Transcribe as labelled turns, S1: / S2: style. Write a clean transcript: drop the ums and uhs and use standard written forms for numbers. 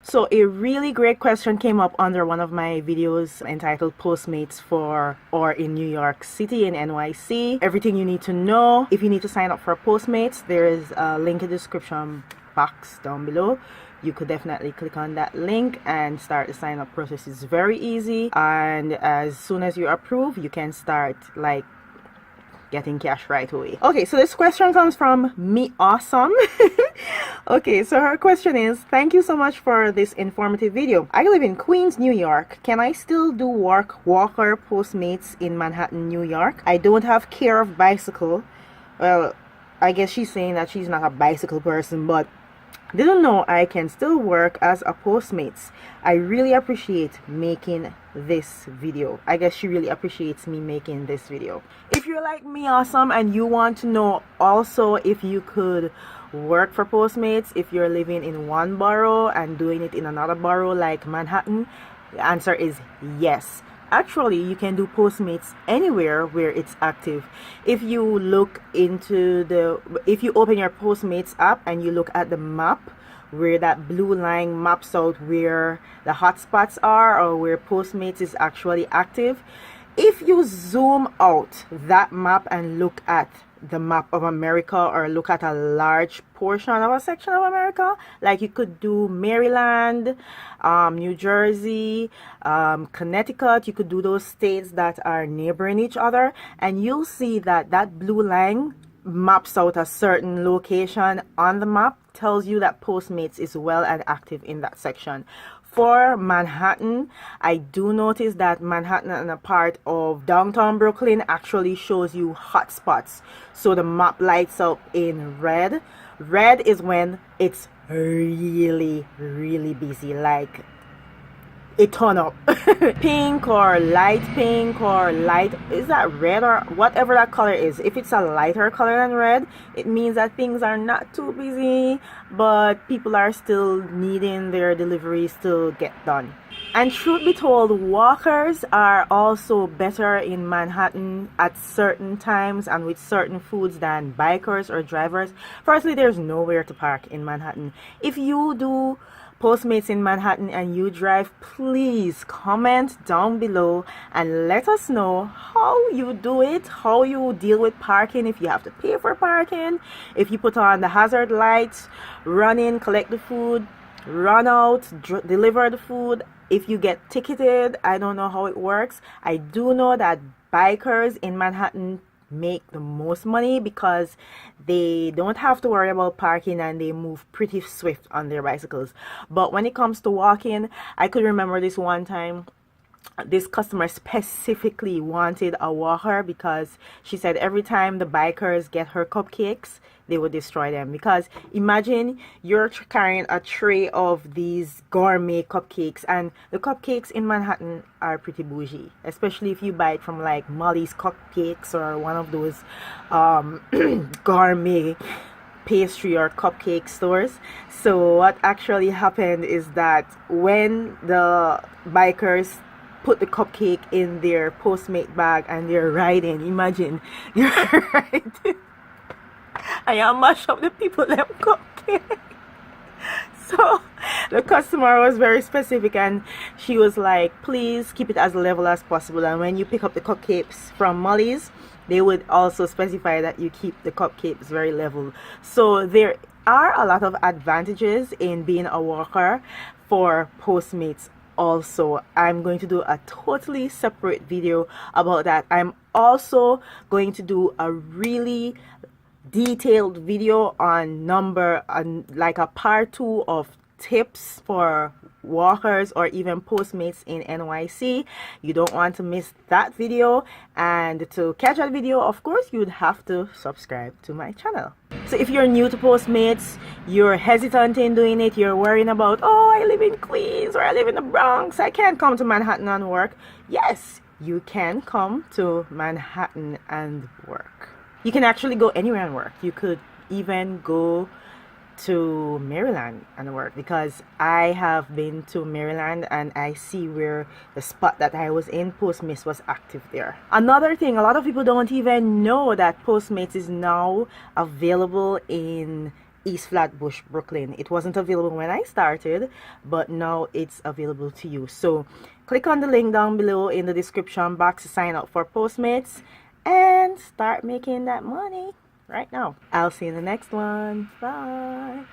S1: So a really great question came up under one of my videos entitled Postmates for or in New York City in NYC. Everything you need to know. If you need to sign up for Postmates, there is a link in the description box down below. You could definitely click on that link and start the sign up process. It's very easy, and as soon as you approve, you can start like getting cash right away. Okay, so this question comes from Me Awesome. Okay, so her question is, thank you so much for this informative video. I live in Queens, New York. Can I still do walker Postmates in Manhattan, New York? I don't have care of bicycle. Well, I guess she's saying that she's not a bicycle person, but didn't know I can still work as a Postmates. I really appreciate making this video. I guess she really appreciates me making this video. If you're like Me Awesome and you want to know also if you could work for Postmates if you're living in one borough and doing it in another borough like Manhattan, the answer is yes. Actually, you can do Postmates anywhere where it's active. If you open your Postmates app and you look at the map, where that blue line maps out where the hotspots are or where Postmates is actually active, if you zoom out that map and look at the map of America or look at a large portion of a section of America, like you could do Maryland, New Jersey, Connecticut, you could do those states that are neighboring each other, and you'll see that that blue line maps out a certain location on the map, tells you that Postmates is well and active in that section. For Manhattan, I do notice that Manhattan and a part of downtown Brooklyn actually shows you hotspots. So the map lights up in red. Red is when it's really, really busy, like a ton up. Pink or light pink or light, is that red or whatever that color is? If it's a lighter color than red, it means that things are not too busy, but people are still needing their deliveries to get done. And truth be told, walkers are also better in Manhattan at certain times and with certain foods than bikers or drivers. Firstly, there's nowhere to park in Manhattan. If you do Postmates in Manhattan and you drive, please comment down below and let us know how you do it, how you deal with parking, if you have to pay for parking, if you put on the hazard lights, run in, collect the food, run out, deliver the food. If you get ticketed, I don't know how it works. I do know that bikers in Manhattan make the most money because they don't have to worry about parking and they move pretty swift on their bicycles. But when it comes to walking, I could remember this one time this customer specifically wanted a walker because she said every time the bikers get her cupcakes, they would destroy them. Because imagine you're carrying a tray of these gourmet cupcakes, and the cupcakes in Manhattan are pretty bougie, especially if you buy it from like Molly's Cupcakes or one of those gourmet pastry or cupcake stores. So what actually happened is that when the bikers put the cupcake in their Postmate bag and they're riding, imagine you're riding and you mash up the people them cupcake. So the customer was very specific and she was like, please keep it as level as possible, and when you pick up the cupcakes from Molly's, they would also specify that you keep the cupcakes very level. So there are a lot of advantages in being a walker for Postmates. Also, I'm going to do a totally separate video about that. I'm also going to do a really detailed video on like a part 2 of tips for walkers or even Postmates in NYC. You don't want to miss that video, and to catch that video, of course, you'd have to subscribe to my channel. So if you're new to Postmates, you're hesitant in doing it, you're worrying about, oh, I live in Queens or I live in the Bronx, I can't come to Manhattan and work. Yes, you can come to Manhattan and work. You can actually go anywhere and work. You could even go to Maryland and work, because I have been to Maryland and I see where the spot that I was in, Postmates was active there. Another thing, a lot of people don't even know that Postmates is now available in East Flatbush, Brooklyn. It wasn't available when I started, but now it's available to you. So click on the link down below in the description box to sign up for Postmates and start making that money right now. I'll see you in the next one. Bye.